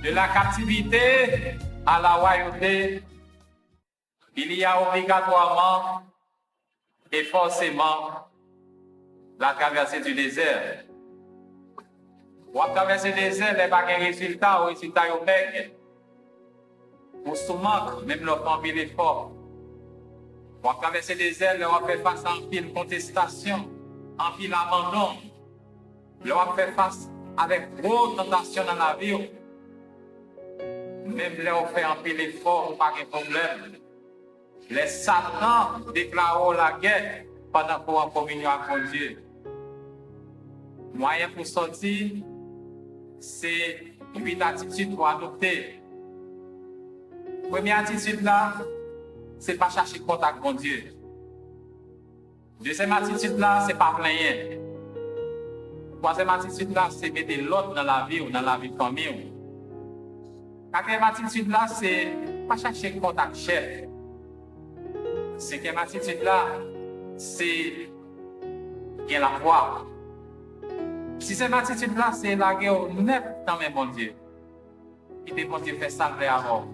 De la captivité à la royauté, il y a obligatoirement et forcément la traversée du désert. Pour traverser le désert, il n'y a pas de résultat, ou résultat est bête. Pour ce manque, même l'enfant vit l'effort. Pour traverser le désert, on fait face à un pile contestation, un pile abandon. On fait face avec gros tentation dans la vie. Même là, on fait un pile effort, pas de problème. Les Satan déclarent la guerre pendant qu'on est en communion avec Dieu. Moyen pour sortir, c'est 8 attitudes pour adopter. Première attitude là, c'est pas chercher contact avec Dieu. Deuxième attitude là, c'est pas plaindre. Troisième attitude là, c'est mettre l'autre dans la vie ou dans la vie de famille. Quatrième attitude là, c'est pas chercher contact chef. Cinquième attitude là, c'est qu'il la foi. Sixième attitude là, c'est la guerre net dans mes bon Dieu. Et des bon Dieu fait salver avant.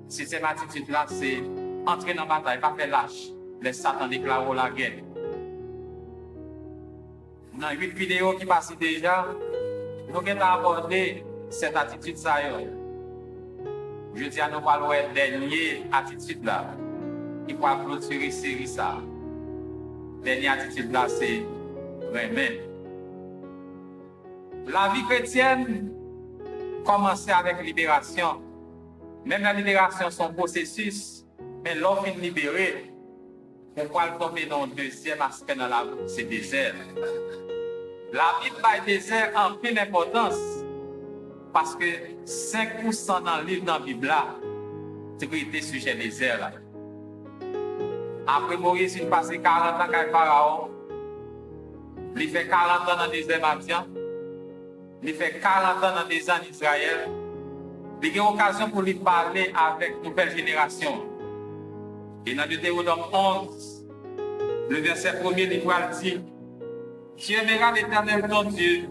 Sixième attitude là, c'est entrer dans la bataille, pas faire lâche. Les Satan déclarent la guerre. Dans 8 vidéos qui passent déjà, nous avons abordé cette attitude. Je dis à nous parler de la dernière attitude là. Il faut clôturer série ça. La dernière attitude là, c'est vraiment. La vie chrétienne commence avec libération. Même la libération, son processus, mais l'offre est libérée. Pourquoi tomber dans le deuxième aspect dans la vie, c'est désert. La Bible a désert en pleine importance. Parce que 5% dans le livre dans la Bible, c'est traité sujet désert. Là. Après Moïse, il passe 40 ans avec Pharaon. Il fait 40 ans dans le désert Madian. Il fait 40 ans dans le désert d'Israël. Il a eu l'occasion pour lui parler avec une nouvelle génération. Et dans Deutéronome 11, le verset 1er, il dit: Tu aimeras l'Éternel ton Dieu,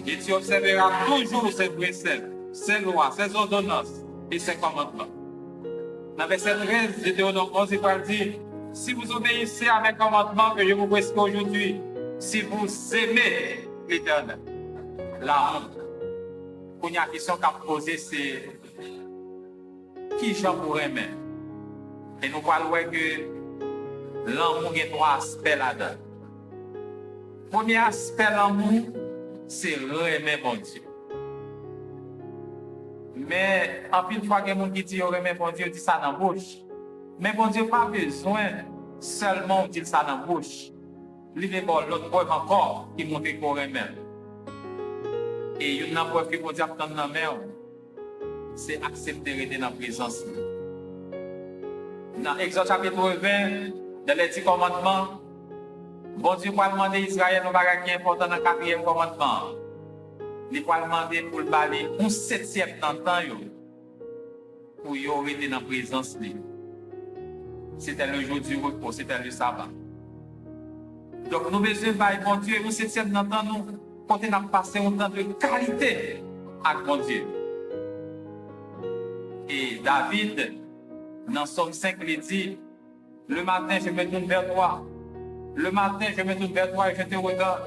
et tu observeras toujours ses préceptes, ses lois, ses ordonnances et ses commandements. Dans verset 13, Deutéronome 11, il dit: Si vous obéissez à mes commandements que je vous prescris aujourd'hui, si vous aimez l'Éternel, la honte. La question qu'a posée, c'est qui j'en pourrais aimer? Et nous parlons que l'amour a 3 aspects là-dedans. Premier aspect de l'amour, c'est aimer mon Dieu. Mais en plus, une fois que les gens qui disent aimer mon Dieu, dit ça dans la bouche. Mais mon Dieu n'a pas besoin seulement de dire ça dans la bouche. Il y a l'autre preuve encore qui montre qu'on aime. Et une preuve que mon Dieu a dans la main, c'est accepter d'être dans la présence. Dans Exode chapitre 20, dans les 10 commandements, bon Dieu va demander à Israël un bagage qui est important dans le 4e commandement. Il va demander pour le balayer un 7e temps pour y rester dans la présence. C'était le jour du repos, c'était le sabbat. Donc nous besoin de bon Dieu, un 7e temps nous, quand on a passé un temps de qualité avec bon Dieu. Et David, dans Somme 5, il dit: Le matin, je me tourne vers toi. Le matin, je me tourne vers toi et je te regarde.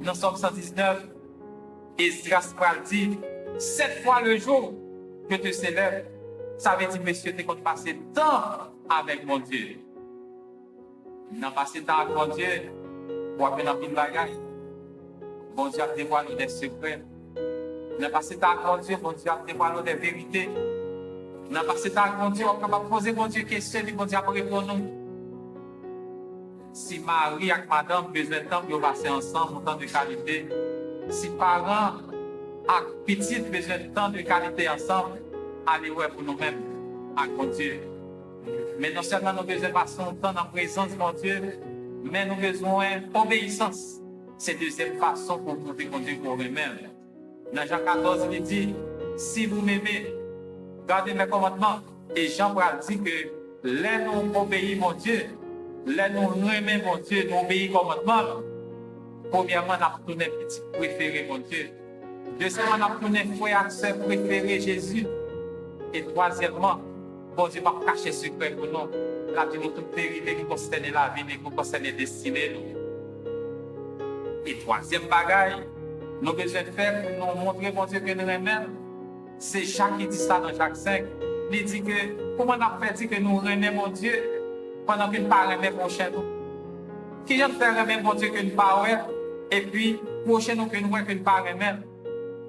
Dans Somme 119, Esdras dit: 7 fois le jour, je te célèbre. Ça veut dire, monsieur, tu as passé temps avec mon Dieu. Dans passé temps avec mon Dieu, pour apprendre une bagaille. Bon Dieu a dévoilé des secrets. Dans passé temps avec mon Dieu, bon Dieu a dévoilé des vérités. Dans passé temps avec mon Dieu, on va poser mon Dieu question et bon Dieu a répondre nous. Si Marie et madame ont besoin de temps pour passer ensemble, un temps de qualité. Si parents et petits ont besoin de temps de qualité ensemble, allez ouais pour nous-mêmes, avec mon Dieu. Mais non seulement nous avons besoin de passer un temps dans la présence de mon Dieu, mais nous avons besoin d'obéissance. C'est la deuxième façon pour montrer mon Dieu pour nous-mêmes. Dans Jean 14, il dit: Si vous m'aimez, gardez mes commandements. Et Jean dit que là nous obéissons mon Dieu, là nous aimons mon Dieu, nous obéissons commandements. Premièrement, nous avons nos petits préférés mon Dieu. Deuxièmement, on a tourné frère et sœur préféré Jésus. Et troisièmement, bon Dieu va cacher secret pour nous. La vie nous toute vérité qui concerne la vie et qui concerne la destinée. Et troisième bagaille, nous avons besoin de faire pour nous montrer bon Dieu que nous aimons. C'est Jacques qui dit ça dans Jacques 5. Il dit que comment on a fait dire que nous aimons mon Dieu pendant qu'il ne parle pas prochain nous. Qui vient faire aimer mon Dieu que nous parlons et puis prochain nous que nous ne parlons pas.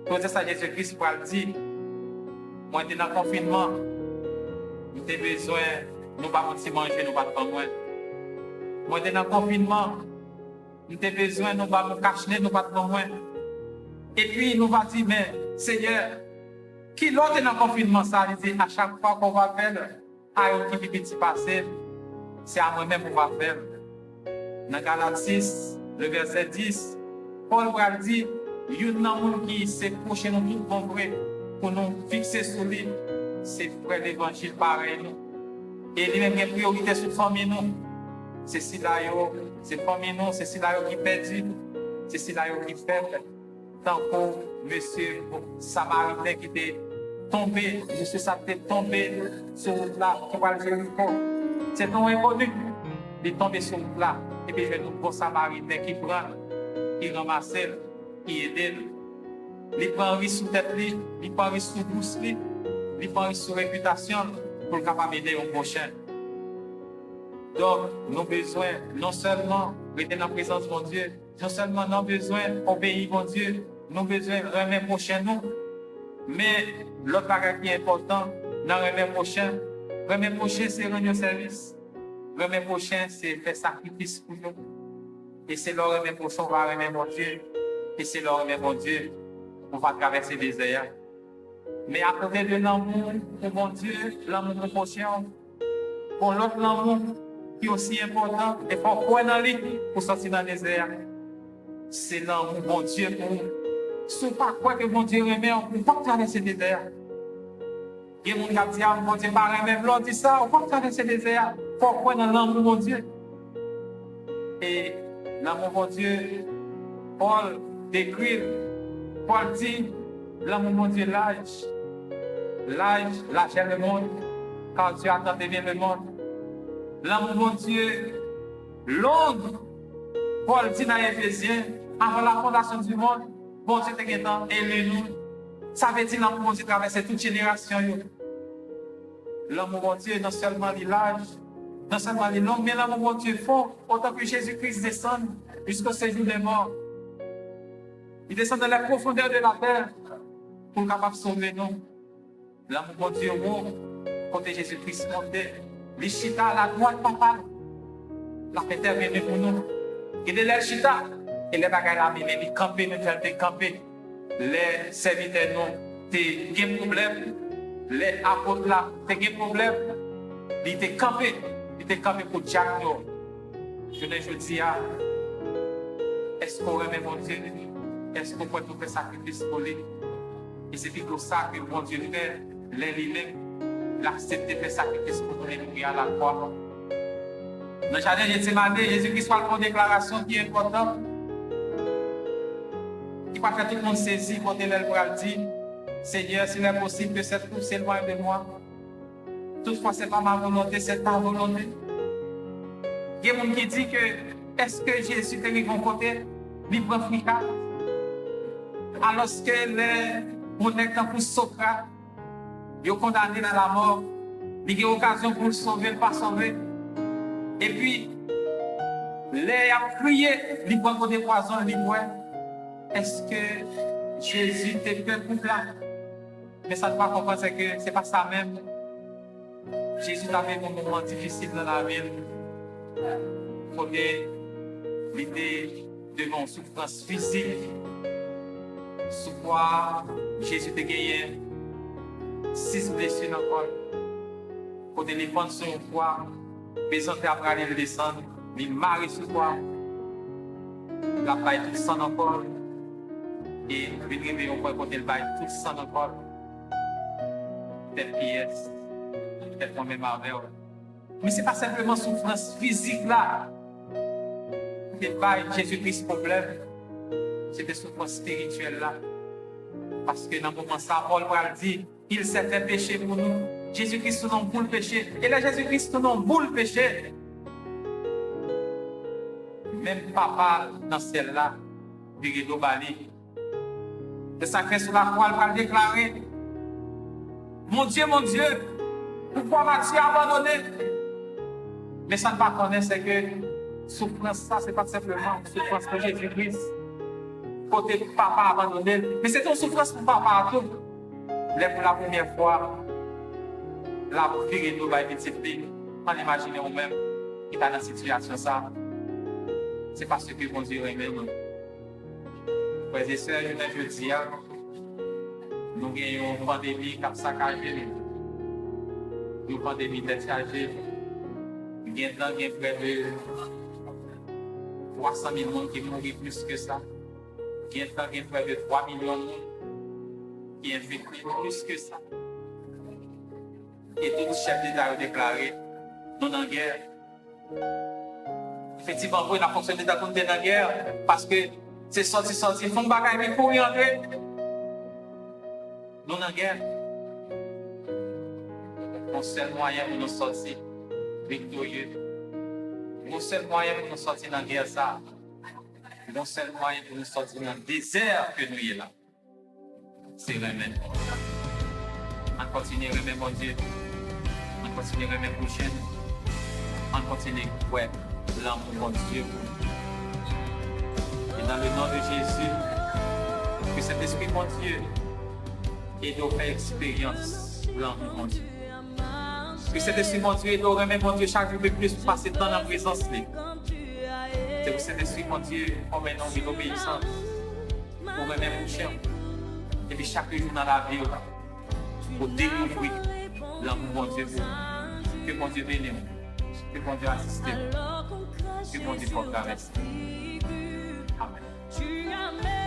Pour ça, Jésus-Christ pour le dire. Moi, je suis dans le confinement. J'ai besoin, nous ne pas manger, nous ne pas moins. Moi, je suis dans le confinement. J'ai besoin, nous ne pas nous cacher, nous ne pas moins. Et puis, nous va dire, mais Seigneur, qui l'autre est dans le confinement, ça, il dit, à chaque fois qu'on va faire, à un qui petit passé, c'est à moi-même qu'on va faire. Dans Galates 6, le verset 10, Paul va dire, il y a un monde qui s'est proche nous tout compris pour nous fixer sur lui. C'est frère l'évangile pareil nous. Et il y a une priorité sur la famille nous. C'est cela, c'est la famille nous, c'est cela qui perdu, c'est cela qui fait. Tant que monsieur Samaritain qui était tombé, monsieur ça était tombé sur la toile Jéricho. C'est non inconnu. Il est tombé sur le plat. Et puis, il y a un bon Samaritain qui prend, qui ramasse, qui aide. Il prend un risque sur tête, il prend un risque sur bouche, il prend un risque sur réputation pour le capable d'aider au prochain. Donc, nous avons besoin non seulement d'être dans la présence de mon Dieu, non seulement nous avons besoin d'obéir mon Dieu, nous avons besoin de remettre prochain nous, mais l'autre bagage qui est important dans le remettre prochain, c'est rendre un service. Le remettre prochain, c'est faire sacrifice pour nous. Et c'est le remettre prochain, on va remettre mon Dieu. Et c'est le remettre mon Dieu, on va traverser les déserts. Mais à côté de l'amour pour mon Dieu, l'amour pour prochain, pour l'autre l'amour qui est aussi important, et pour quoi dans lui pour sortir dans le désert, c'est l'amour pour mon Dieu pour nous. Si vous ne pas quoi que mon Dieu remet, on ne peut pas traverser le désert. Il y a des gens qui disent, mon Dieu, pas même l'autre dit ça, on ne peut pas traverser le désert. Pourquoi dans l'amour de mon Dieu? Et l'amour de mon Dieu, Paul décrit, Paul dit, l'amour de mon Dieu, l'âge, le monde, quand Dieu attend bien le monde. L'amour de mon Dieu, longue, Paul dit dans Éphésiens, avant la fondation du monde, bon Dieu te guettant, et nous. Ça veut dire l'amour de mon Dieu traverse toute génération. L'amour de mon Dieu, non seulement l'âge, non seulement les langues, mais l'amour de mon Dieu fort, autant que Jésus-Christ descend jusqu'au séjour des morts. Il descend dans la profondeur de la terre pour capable sauver nous. L'amour de mon Dieu, côté Jésus-Christ monté, les chita à la droite, papa, la fête est venue pour nous. Et de l'air chita, et les bagages à mener, les camper, nous faire camper. Les serviteurs, nous, t'es des problèmes. Les apôtres là, t'es des problèmes. Ils étaient campés. Il était campé pour Jacques. Je ne dis pas, est-ce qu'on remet mon Dieu? Est-ce qu'on peut tout faire sacrifice pour lui? Et c'est plutôt ça que mon Dieu fait, lui-même, l'accepter de faire sacrifice pour nous à la croix. Dans le jardin de Gethsémane, Jésus-Christ fait une déclaration qui est importante. Qui va faire tout le monde saisir quand il dit, Seigneur, s'il est possible que cette coupe s'éloigne de moi. Toutefois, ce n'est pas ma volonté, c'est ta volonté. Il y a des gens qui disent que est-ce que Jésus est de mon côté, il prend fricas. Alors que les protecteurs pour Socrate, ils ont condamné à la mort, il y a occasion pour le sauver, le pas sauver. Et puis, les a crié, il prend côté poison, il boit. Est-ce que Jésus est fait pour là? Mais ça ne va pas comprendre, c'est que ce n'est pas ça même. Jésus avait un moment difficile dans la vie. Il était devant une souffrance physique. Sous quoi Jésus a gagné 6 blessures dans le corps. Pour les prendre sur le poids, besoin de aller le descendre, il marre sur le poids. Il a baillé tout le sang dans le corps. Et il est arrivé au point où il baille tout le sang dans le corps. Telle pièce. Peut-être moi-même avec. Mais ce n'est pas simplement souffrance physique là. Ce n'est pas Jésus-Christ problème. C'est des souffrances spirituelles là. Parce que dans le moment ça, Paul va dire, il s'est fait péché pour nous. Jésus-Christ non pour le péché. Et là, Jésus-Christ non pour le péché. Même papa dans celle-là, il est bali. Le sacrifice sur la croix, il va déclarer, mon Dieu, pourquoi m'as-tu abandonné? Mais ça ne va pas connaître, c'est que souffrance, ça, ce n'est pas simplement une souffrance de Jésus-Christ. Côté papa abandonné, mais c'est une souffrance pour papa à tout. Mais pour la première fois, la vie nous va être discipline. On imagine nous-mêmes qui est dans cette situation, ça. C'est parce que mon Dieu aime nous. Frères et sœurs, je dis, nous avons une pandémie qui a saccagé. Une pandémie qui a chargée. Il y a près de 300 000 personnes qui mourent plus que ça. Il y a près de 3 millions de personnes qui sont infectés plus que ça. Et tous les chefs d'État ont déclaré, nous sommes en guerre. Effectivement, nous avons fonctionné dans la guerre parce que c'est sorti, ils font bagaille, mais pour y entrer, nous sommes en guerre. Mon seul moyen pour nous sortir victorieux, mon seul moyen pour nous sortir dans la guerre, ça, mon seul moyen pour nous sortir dans le désert que nous y est là, c'est remettre. On continue à remettre mon Dieu, on continue à remettre prochaine, on continue à ouais, l'amour de Dieu. Et dans le nom de Jésus, que cet esprit mon Dieu et de faire expérience de l'amour de Dieu. Que cet esprit mon Dieu et de remettre mon Dieu chaque jour plus pour passer dans la présence de Dieu. C'est que cet esprit mon Dieu comme un homme d'obéissance pour remettre mon chien. Et puis chaque jour dans la vie, pour découvrir l'amour de Dieu. Que mon Dieu bénisse. Que mon Dieu assiste. Que mon Dieu porte la reste. Amen.